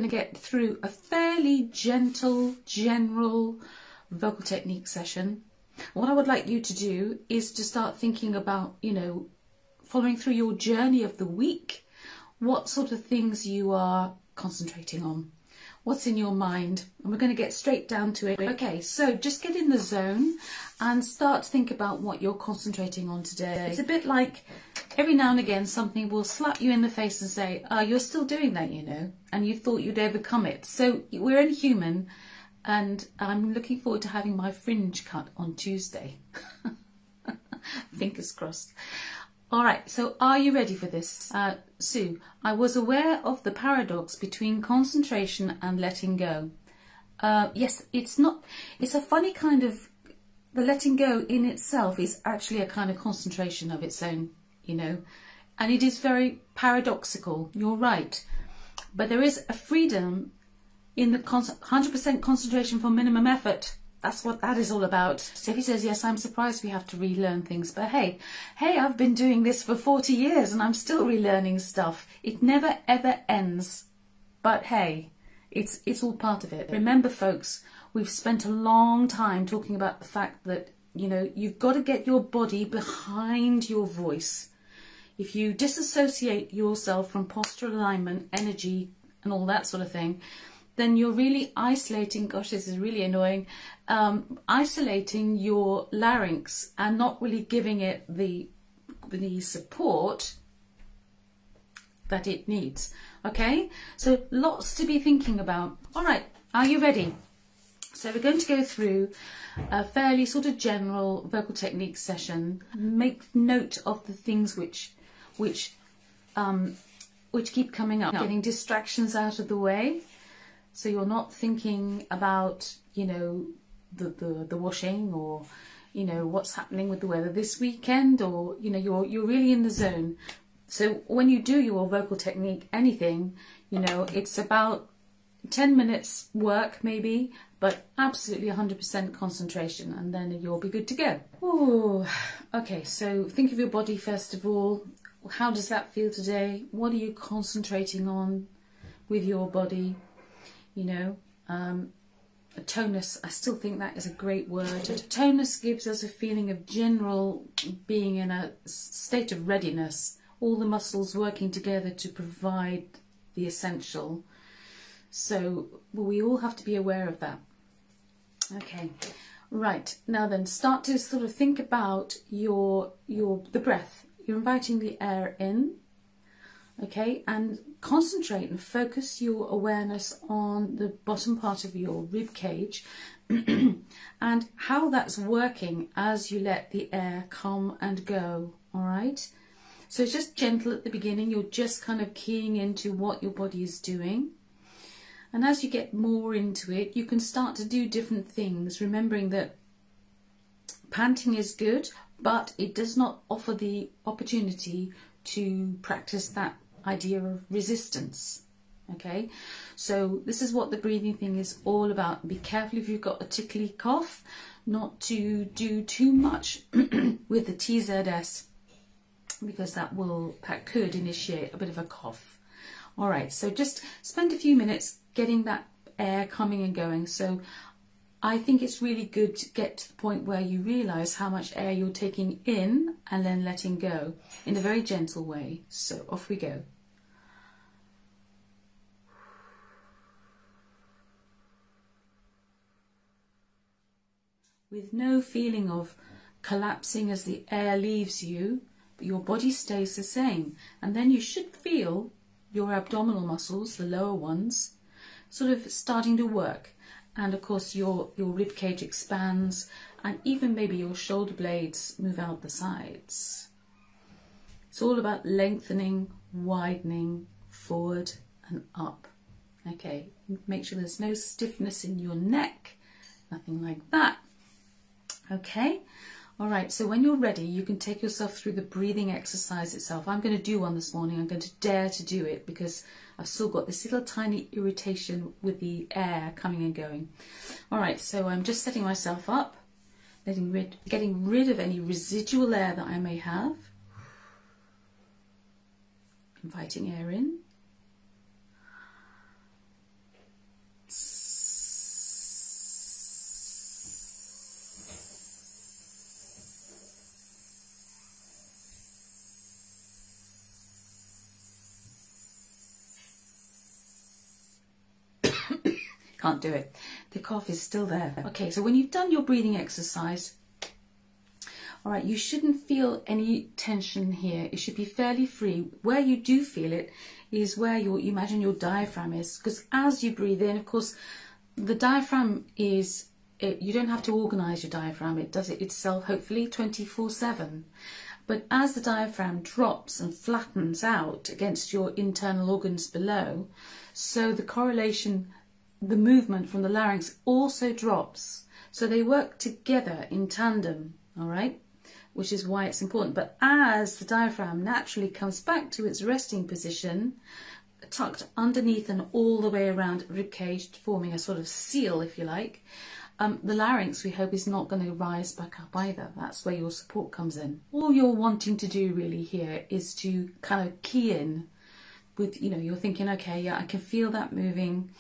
going to get through a fairly gentle, general vocal technique session. What I would like you to do is to start thinking about, you know, following through your journey of the week, what sort of things you are concentrating on, what's in your mind, and we're going to get straight down to it. Okay, so just get in the zone and start to think about what you're concentrating on today. It's a bit like every now and again something will slap you in the face and say, oh, you're still doing that, you know, and you thought you'd overcome it. So we're only human, and I'm looking forward to having my fringe cut on Tuesday. Fingers crossed. All right, so are you ready for this? Sue, I was aware of the paradox between concentration and letting go. Yes, it's a funny kind of, the letting go in itself is actually a kind of concentration of its own, you know, and it is very paradoxical, you're right. But there is a freedom in the 100% concentration for minimum effort. That's what that is all about. Steffi says, yes, I'm surprised we have to relearn things, but hey, I've been doing this for 40 years and I'm still relearning stuff. It never ever ends. But hey, it's all part of it. Remember, folks, we've spent a long time talking about the fact that, you know, you've got to get your body behind your voice. If you disassociate yourself from postural alignment, energy, and all that sort of thing, then you're really isolating, gosh, this is really annoying, isolating your larynx and not really giving it the support that it needs. Okay, so lots to be thinking about. All right, are you ready? So we're going to go through a fairly sort of general vocal technique session. Make note of the things which keep coming up, getting distractions out of the way. So you're not thinking about, you know, the washing, or, you know, what's happening with the weather this weekend, or, you know, you're really in the zone. So when you do your vocal technique, anything, you know, it's about 10 minutes work maybe, but absolutely 100% concentration, and then you'll be good to go. Ooh, okay, so think of your body first of all. How does that feel today? What are you concentrating on with your body? You know, a tonus, I still think that is a great word. A tonus gives us a feeling of general being in a state of readiness, all the muscles working together to provide the essential. So we all have to be aware of that. Okay, right, now then start to sort of think about the breath. You're inviting the air in. Okay, and concentrate and focus your awareness on the bottom part of your rib cage and how that's working as you let the air come and go. All right, so it's just gentle at the beginning. You're just kind of keying into what your body is doing, and as you get more into it, you can start to do different things, remembering that panting is good, but it does not offer the opportunity to practice that idea of resistance. Okay, so this is what the breathing thing is all about. Be careful if you've got a tickly cough, not to do too much with the TZS, because that could initiate a bit of a cough. All right, so just spend a few minutes getting that air coming and going. So I think it's really good to get to the point where you realise how much air you're taking in and then letting go in a very gentle way. So off we go. With no feeling of collapsing as the air leaves you, but your body stays the same. And then you should feel your abdominal muscles, the lower ones, sort of starting to work. And of course your rib cage expands, and even maybe your shoulder blades move out the sides. It's all about lengthening, widening, forward and up. Okay, make sure there's no stiffness in your neck, nothing like that. Okay, all right, so when you're ready, you can take yourself through the breathing exercise itself. I'm going to do one this morning. I'm going to dare to do it because I've still got this little tiny irritation with the air coming and going. All right, so I'm just setting myself up, getting rid of any residual air that I may have. Inviting air in. can't do it. The cough is still there. Okay, so when you've done your breathing exercise, all right, you shouldn't feel any tension here. It should be fairly free. Where you do feel it is where you imagine your diaphragm is, because as you breathe in, of course, the diaphragm is, you don't have to organise your diaphragm. It does it itself, hopefully, 24/7. But as the diaphragm drops and flattens out against your internal organs below, so the correlation, the movement from the larynx also drops. So they work together in tandem, all right, which is why it's important. But as the diaphragm naturally comes back to its resting position, tucked underneath and all the way around rib cage, forming a sort of seal, if you like, the larynx, we hope, is not going to rise back up either. That's where your support comes in. All you're wanting to do really here is to kind of key in with, you know, you're thinking, okay, yeah, I can feel that moving.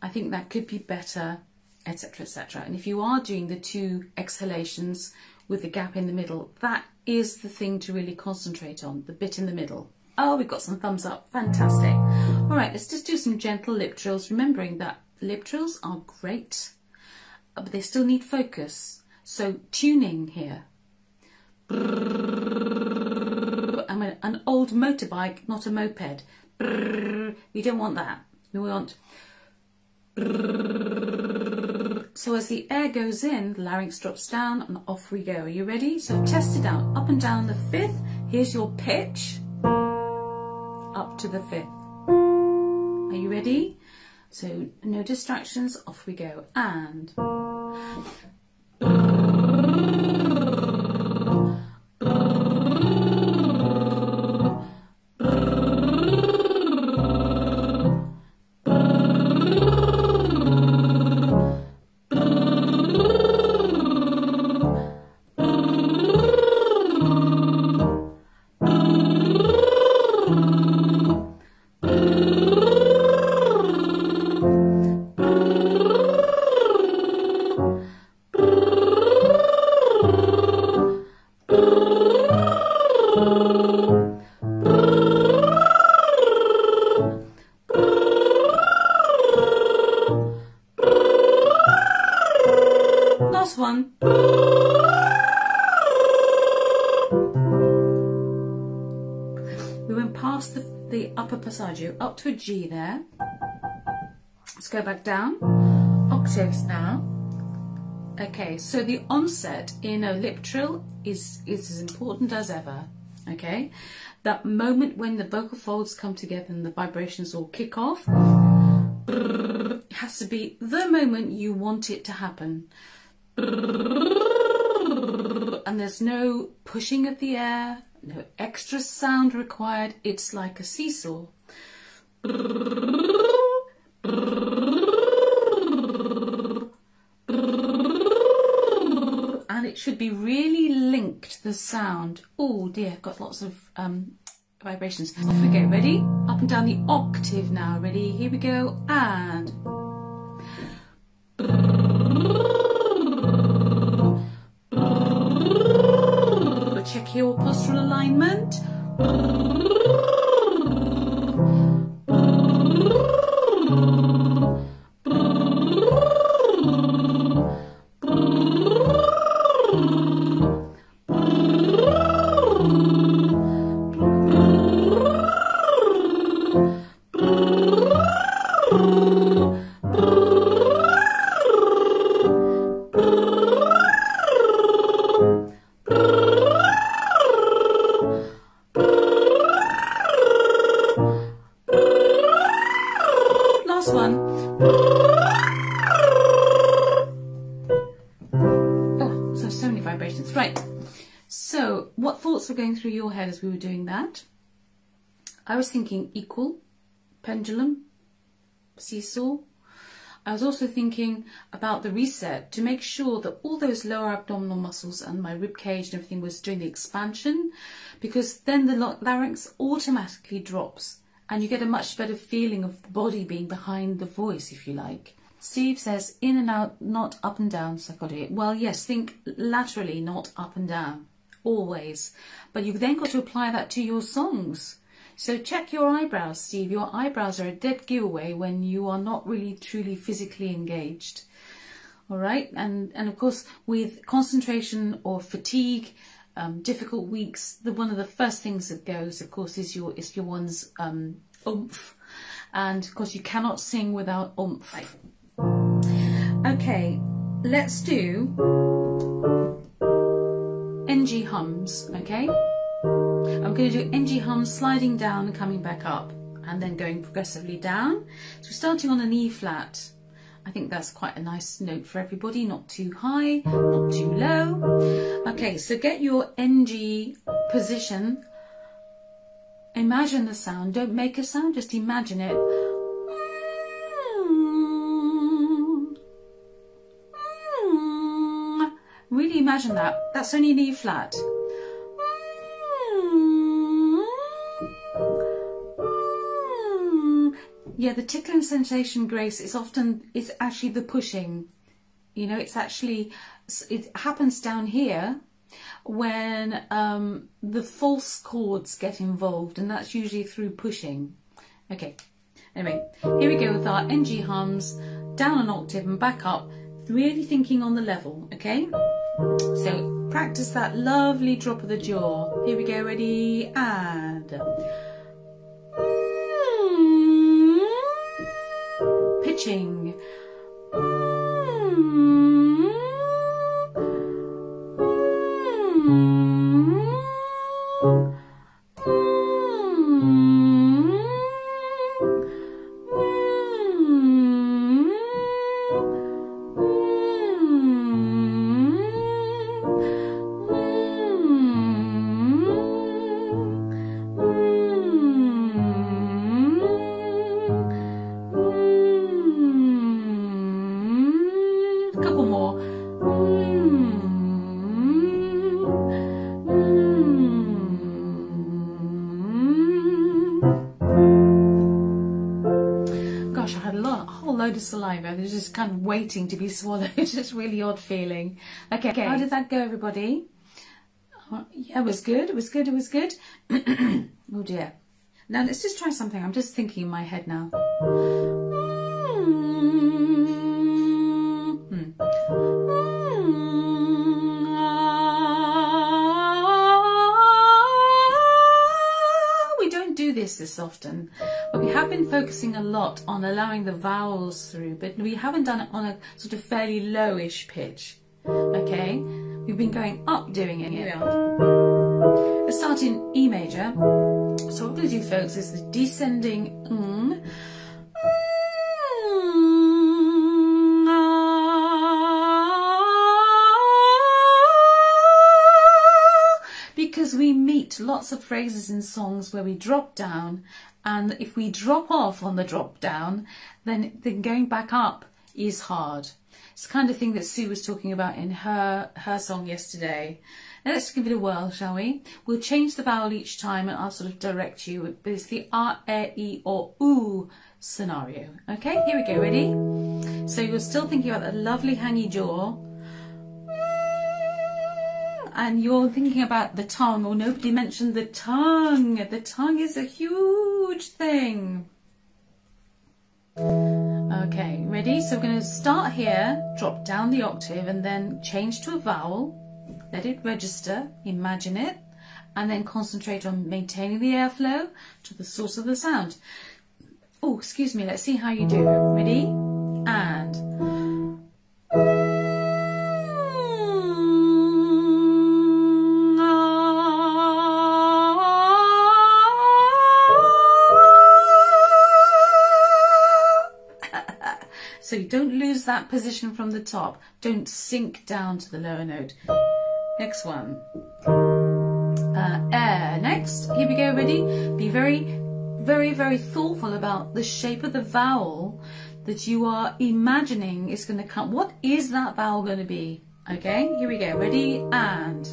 I think that could be better, etc., etc. And if you are doing the 2 exhalations with the gap in the middle, that is the thing to really concentrate on, the bit in the middle. Oh, we've got some thumbs up. Fantastic. All right, let's just do some gentle lip trills, remembering that lip trills are great, but they still need focus. So tuning here. I'm an old motorbike, not a moped. We don't want that. We want. So as the air goes in, the larynx drops down and off we go. Are you ready? So test it out. Up and down the 5th. Here's your pitch. Up to the 5th. Are you ready? So no distractions, off we go. And last one. We went past the upper passaggio up to a G there. Let's go back down. Octaves now. Okay, so the onset in a lip trill is as important as ever. Okay, that moment when the vocal folds come together and the vibrations all kick off, it has to be the moment you want it to happen. And there's no pushing of the air, no extra sound required. It's like a seesaw. And it should be really linked, the sound. Oh dear, I've got lots of vibrations. Off we go, ready? Up and down the octave now, ready? Here we go, and... Check your postural alignment. Last one. Oh, so many vibrations. Right. So what thoughts were going through your head as we were doing that? I was thinking equal, pendulum, seesaw. I was also thinking about the reset to make sure that all those lower abdominal muscles and my rib cage and everything was doing the expansion, because then the larynx automatically drops and you get a much better feeling of the body being behind the voice, if you like. Steve says in and out, not up and down, psychotic. Well, yes, think laterally, not up and down, always. But you've then got to apply that to your songs. So check your eyebrows, Steve. Your eyebrows are a dead giveaway when you are not really truly physically engaged. All right, and of course with concentration or fatigue, difficult weeks, one of the first things that goes, of course, is your one's oomph, and of course you cannot sing without oomph. Okay, let's do NG hums. Okay, I'm going to do NG hums sliding down and coming back up, and then going progressively down. So starting on an E flat. I think that's quite a nice note for everybody, not too high, not too low. Okay, so get your NG position. Imagine the sound. Don't make a sound, just imagine it. Really imagine that. That's only an E flat. Yeah, the tickling sensation, Grace, is actually the pushing. You know, it happens down here when the false chords get involved, and that's usually through pushing. Okay, anyway, here we go with our NG hums, down an octave and back up, really thinking on the level, okay? So practice that lovely drop of the jaw. Here we go, ready, and... pitching. Of saliva. They're just kind of waiting to be swallowed. It's just really odd feeling. Okay, how did that go, everybody? Yeah, it was good. It was good. It was good. Oh dear. Now let's just try something. I'm just thinking in my head now. We don't do this often. But we have been focusing a lot on allowing the vowels through, but we haven't done it on a sort of fairly lowish pitch. Okay, we've been going up doing it. Here we are. Let's start in E major. So what we're going to do, folks, is the descending because we meet lots of phrases in songs where we drop down. And if we drop off on the drop down, then going back up is hard. It's the kind of thing that Sue was talking about in her song yesterday. Now let's give it a whirl, shall we? We'll change the vowel each time and I'll sort of direct you. But it's the R, E, or U scenario. Okay, here we go, ready? So you're still thinking about that lovely hangy jaw. And you're thinking about the tongue, or nobody mentioned the tongue. The tongue is a huge thing. Okay, ready? So we're going to start here, drop down the octave, and then change to a vowel. Let it register, imagine it, and then concentrate on maintaining the airflow to the source of the sound. Oh, excuse me, let's see how you do. Ready? And... So you don't lose that position from the top. Don't sink down to the lower note. Next one. Air. Next. Here we go. Ready? Be very, very, very thoughtful about the shape of the vowel that you are imagining is going to come. What is that vowel going to be? Okay. Here we go. Ready? And...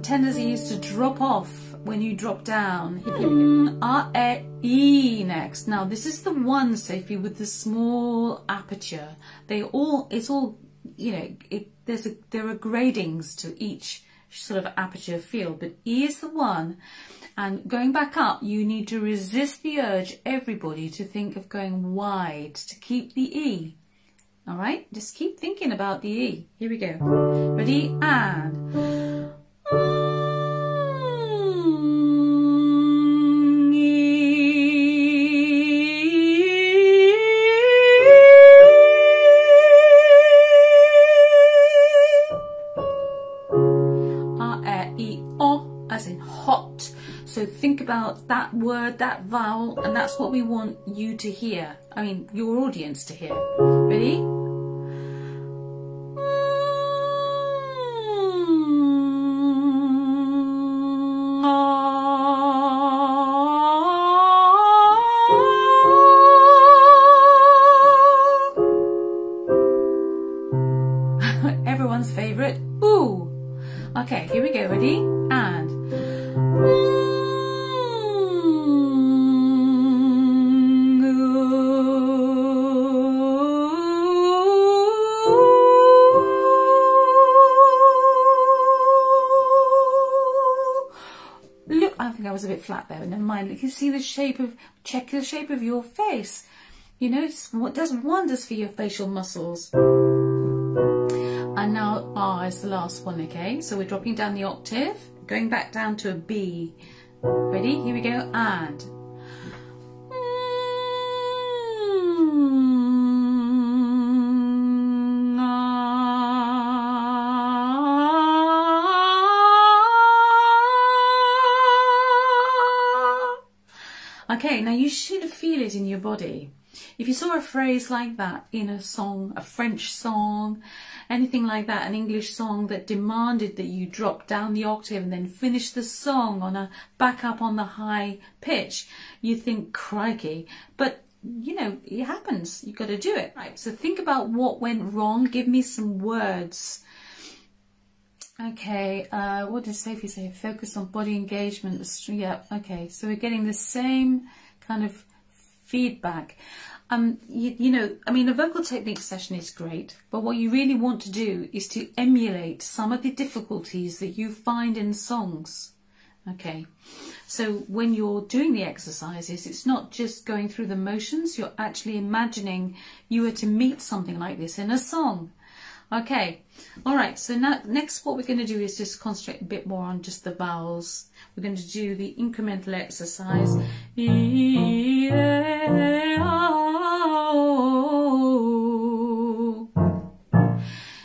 tendency is to drop off when you drop down. Here we go. R, E, next. Now this is the one, Sophie, with the small aperture. It's all, you know, there are gradings to each sort of aperture field, but E is the one. And going back up, you need to resist the urge, everybody, to think of going wide, to keep the E. All right, just keep thinking about the E. Here we go. Ready? And as in hot. So think about that word, that vowel, and that's what we want you to hear. I mean, your audience to hear. Ready? Everyone's favourite, ooh. Okay, here we go, ready? And look, I think I was a bit flat there, but never mind. You can see the shape of, check the shape of your face. You know, it's what does wonders for your facial muscles. And now R is the last one, okay? So we're dropping down the octave, going back down to a B. Ready? Here we go. And okay, now you should feel it in your body. If you saw a phrase like that in a song, a French song, anything like that, an English song that demanded that you drop down the octave and then finish the song on a back up on the high pitch, you think, crikey. But, you know, it happens. You've got to do it. Right, so think about what went wrong. Give me some words. Okay, what did Sophie say? Focus on body engagement. Yeah, okay, so we're getting the same kind of feedback. You know, I mean, a vocal technique session is great, but what you really want to do is to emulate some of the difficulties that you find in songs. Okay, so when you're doing the exercises, it's not just going through the motions, you're actually imagining you were to meet something like this in a song. Okay, all right, so now next what we're going to do is just concentrate a bit more on just the vowels. We're going to do the incremental exercise.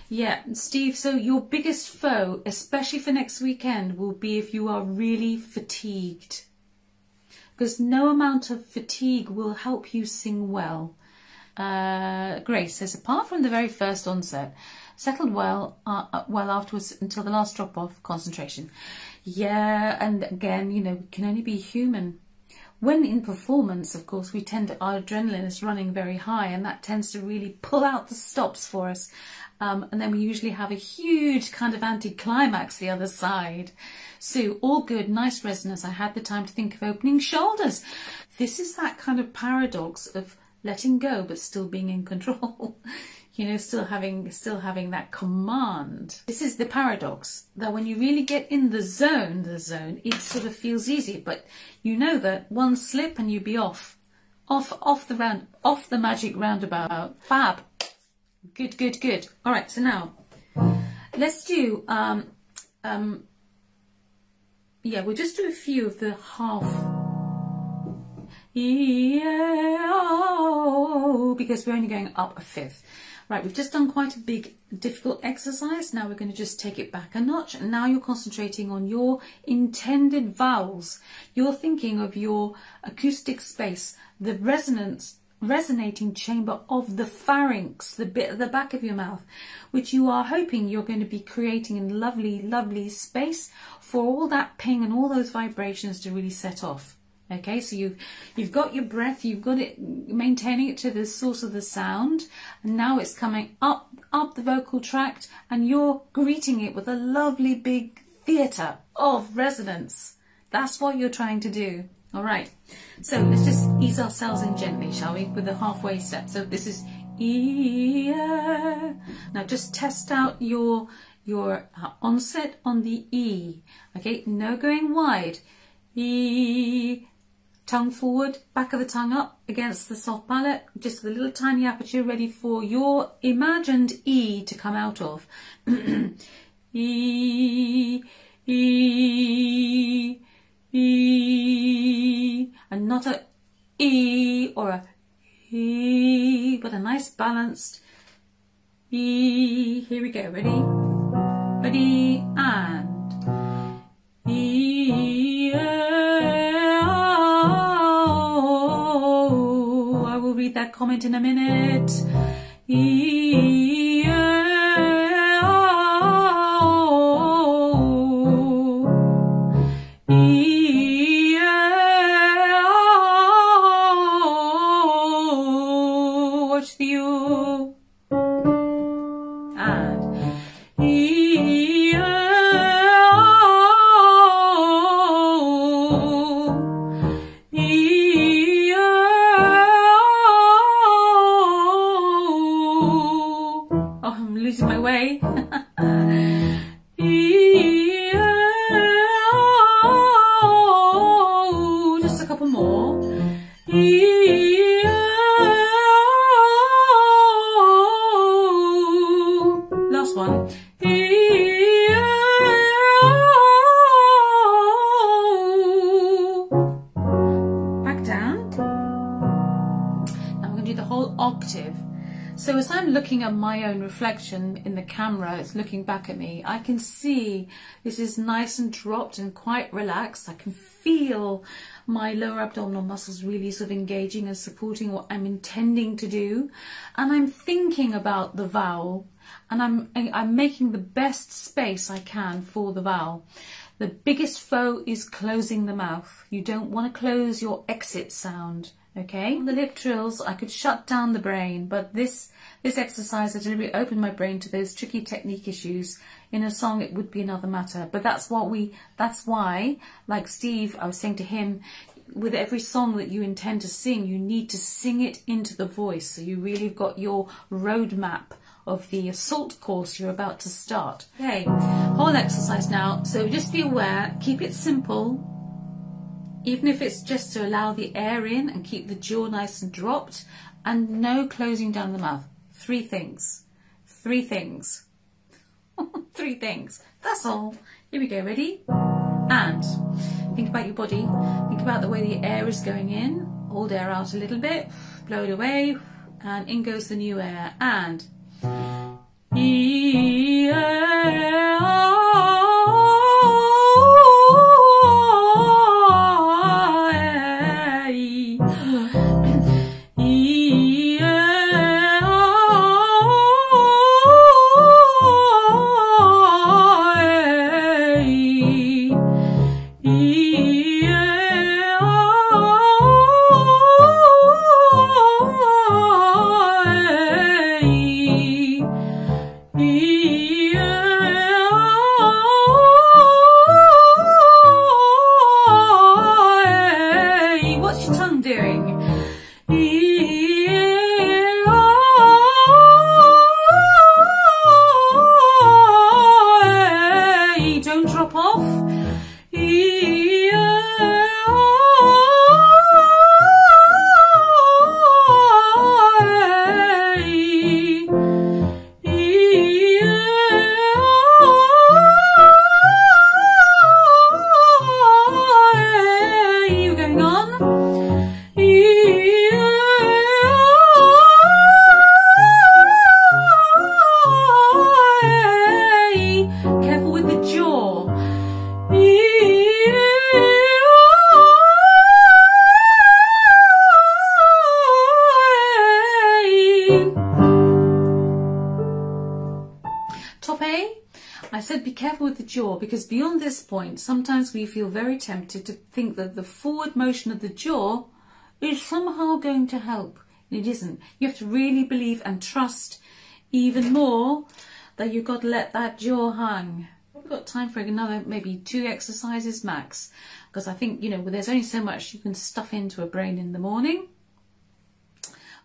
Yeah, Steve, so your biggest foe, especially for next weekend, will be if you are really fatigued. Because no amount of fatigue will help you sing well. Grace says, apart from the very first onset, settled well afterwards until the last drop off, concentration. Yeah, and again, you know, we can only be human. When in performance, of course, we tend to, our adrenaline is running very high, and that tends to really pull out the stops for us. And then we usually have a huge kind of anticlimax the other side. Sue, all good, nice resonance. I had the time to think of opening shoulders. This is that kind of paradox of letting go but still being in control. You know, still having that command. This is the paradox, that when you really get in the zone, it sort of feels easy, but you know that one slip and you'd be off the magic roundabout. Fab. Good, good, good. All right, so now let's do yeah, we'll just do a few of the half, because we're only going up a fifth. Right, we've just done quite a big, difficult exercise. Now we're going to just take it back a notch. And now you're concentrating on your intended vowels. You're thinking of your acoustic space, the resonating chamber of the pharynx, the bit at the back of your mouth, which you are hoping you're going to be creating a lovely, lovely space for all that ping and all those vibrations to really set off. Okay, so you've got your breath, you've got it, maintaining it to the source of the sound, and now it's coming up the vocal tract, and you're greeting it with a lovely big theatre of resonance. That's what you're trying to do. All right. So let's just ease ourselves in gently, shall we? With the halfway step. So this is E. Now just test out your onset on the E. Okay. No going wide. E. Tongue forward, back of the tongue up against the soft palate, just a little tiny aperture ready for your imagined E to come out of. E, E, E, and not a E or a E, but a nice balanced E. Here we go, ready? Ready, and E. Read that comment in a minute. E, o, E, o, watch the U, and E, o, E, I'm losing my way. Just a couple more. Last one. Back down. Now we're going to do the whole octave. So as I'm looking at my own reflection in the camera, it's looking back at me, I can see this is nice and dropped and quite relaxed. I can feel my lower abdominal muscles really sort of engaging and supporting what I'm intending to do. And I'm thinking about the vowel, and I'm making the best space I can for the vowel. The biggest foe is closing the mouth. You don't want to close your exit sound. Okay, the lip trills, I could shut down the brain, but this exercise, I deliberately opened my brain to those tricky technique issues. In a song, it would be another matter, but that's why, like Steve, I was saying to him, with every song that you intend to sing, you need to sing it into the voice. So you really have got your roadmap of the assault course you're about to start. Okay, whole exercise now. So just be aware, keep it simple. Even if it's just to allow the air in and keep the jaw nice and dropped, and no closing down the mouth. 3 things. 3 things. 3 things. That's all. Here we go. Ready? And think about your body. Think about the way the air is going in. Hold air out a little bit. Blow it away. And in goes the new air. And what's your tongue doing? Don't drop off. Top A, I said be careful with the jaw, because beyond this point, sometimes we feel very tempted to think that the forward motion of the jaw is somehow going to help. It isn't. You have to really believe and trust even more that you've got to let that jaw hang. got time for another maybe 2 exercises max, because I think, you know, there's only so much you can stuff into a brain in the morning.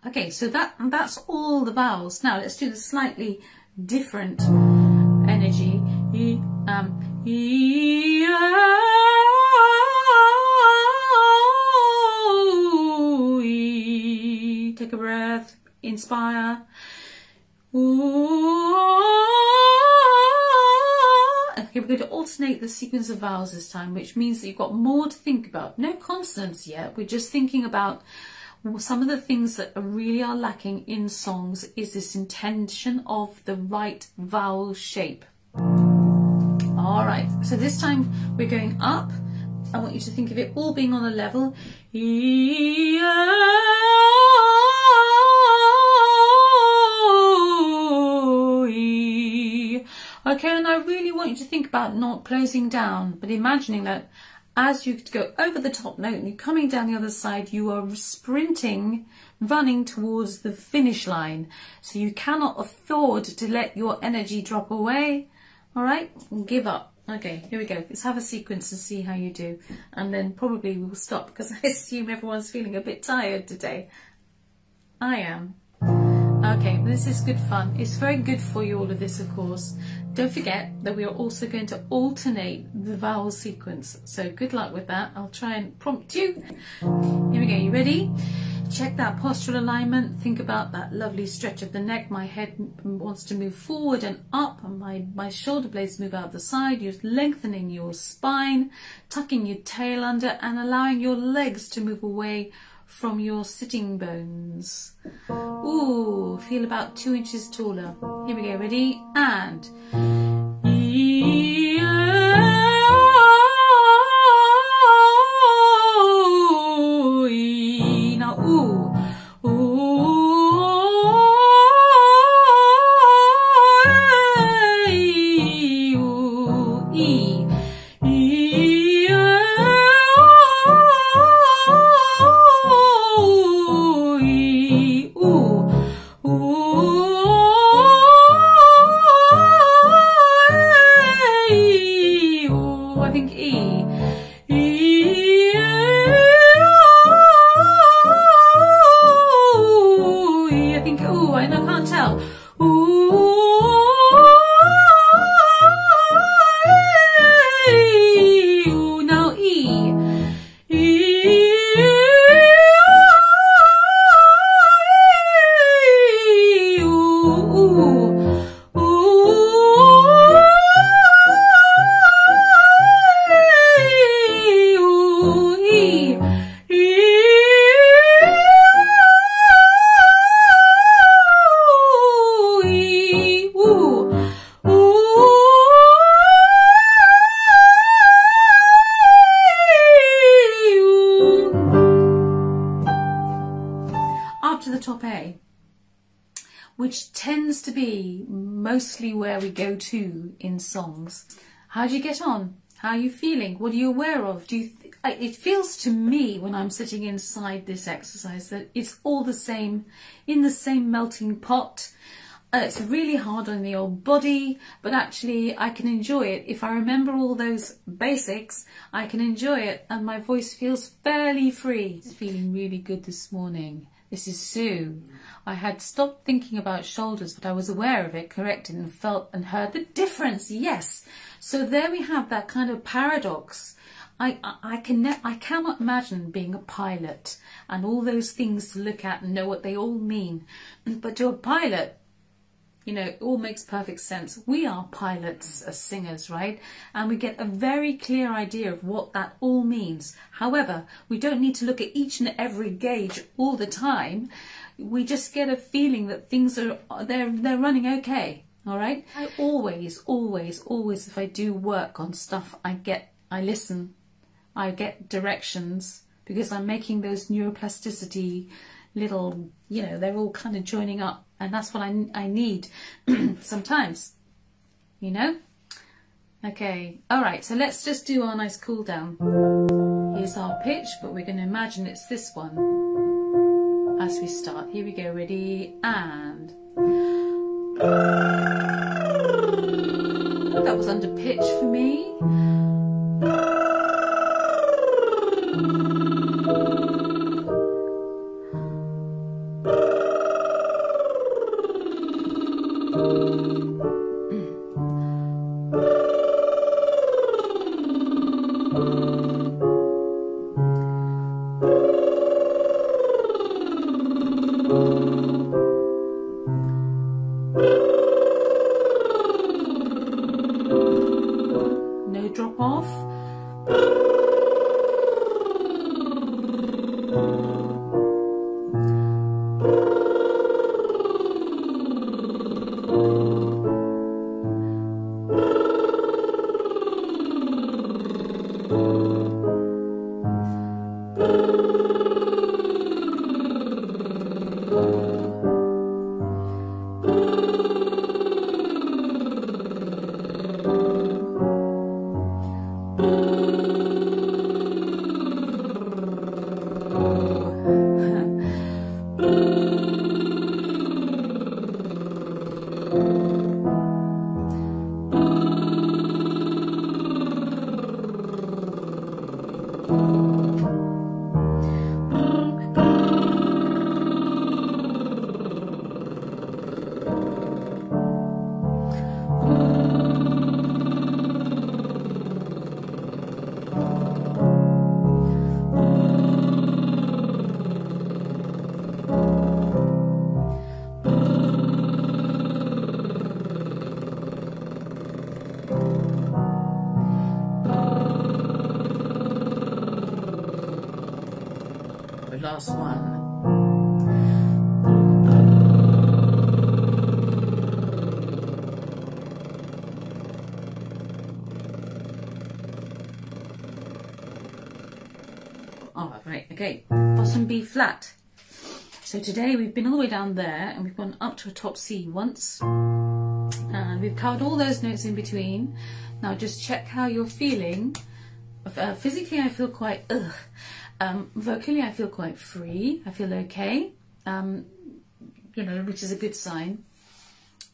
Okay, so that's all the vowels. Now let's do the slightly different energy. Take a breath, inspire. Okay, we're going to alternate the sequence of vowels this time, which means that you've got more to think about. No consonants yet, we're just thinking about some of the things that really are lacking in songs is this intention of the right vowel shape. All right, so this time we're going up. I want you to think of it all being on a level. Okay, and I really want you to think about not closing down, but imagining that as you go over the top note and you're coming down the other side, you are sprinting, running towards the finish line. So you cannot afford to let your energy drop away. All right, give up. Okay, here we go. Let's have a sequence and see how you do. And then probably we'll stop because I assume everyone's feeling a bit tired today. I am. Okay, this is good fun. It's very good for you, all of this, of course. Don't forget that we are also going to alternate the vowel sequence. So good luck with that. I'll try and prompt you. Here we go. You ready? Check that postural alignment. Think about that lovely stretch of the neck. My head wants to move forward and up, and my shoulder blades move out the side. You're lengthening your spine, tucking your tail under, and allowing your legs to move away from your sitting bones. Ooh, feel about 2 inches taller. Here we go, ready? And now ooh, which tends to be mostly where we go to in songs. How do you get on? How are you feeling? What are you aware of? It feels to me when I'm sitting inside this exercise that it's all the same, in the same melting pot. It's really hard on the old body, but actually I can enjoy it. If I remember all those basics, I can enjoy it, and my voice feels fairly free. It's feeling really good this morning. This is Sue. I had stopped thinking about shoulders, but I was aware of it, corrected, and felt and heard the difference. Yes. So there we have that kind of paradox. I cannot imagine being a pilot and all those things to look at and know what they all mean. But to a pilot, you know, it all makes perfect sense. We are pilots as singers, right? And we get a very clear idea of what that all means. However, we don't need to look at each and every gauge all the time. We just get a feeling that things are, they're running okay, all right? I always, if I do work on stuff, I listen, I get directions, because I'm making those neuroplasticity little, you know, they're all kind of joining up. And that's what I need sometimes, you know? Okay, all right, so let's just do our nice cool down. Here's our pitch, but we're going to imagine it's this one as we start. Here we go, ready, and... That that was under pitch for me. No drop off. The last one. Oh, right, okay, bottom B flat. So today we've been all the way down there and we've gone up to a top C once. And we've covered all those notes in between. Now just check how you're feeling. Physically I feel quite vocally I feel quite free. I feel okay, you know, which is a good sign.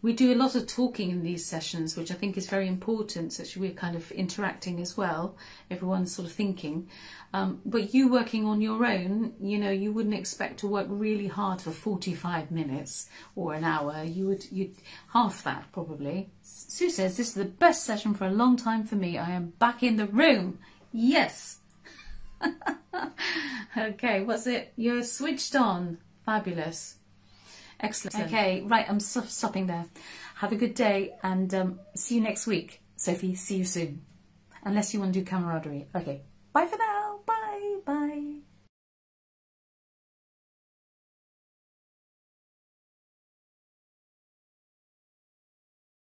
We do a lot of talking in these sessions, which I think is very important, so we're kind of interacting as well. Everyone's sort of thinking. But you working on your own, you know, you wouldn't expect to work really hard for 45 minutes or an hour. You'd half that probably. Sue says, this is the best session for a long time for me. I am back in the room. Yes. Okay, what's it? You're switched on. Fabulous. Excellent. Okay, right, I'm stopping there. Have a good day and see you next week. Sophie, see you soon. Unless you want to do camaraderie. Okay, bye for now.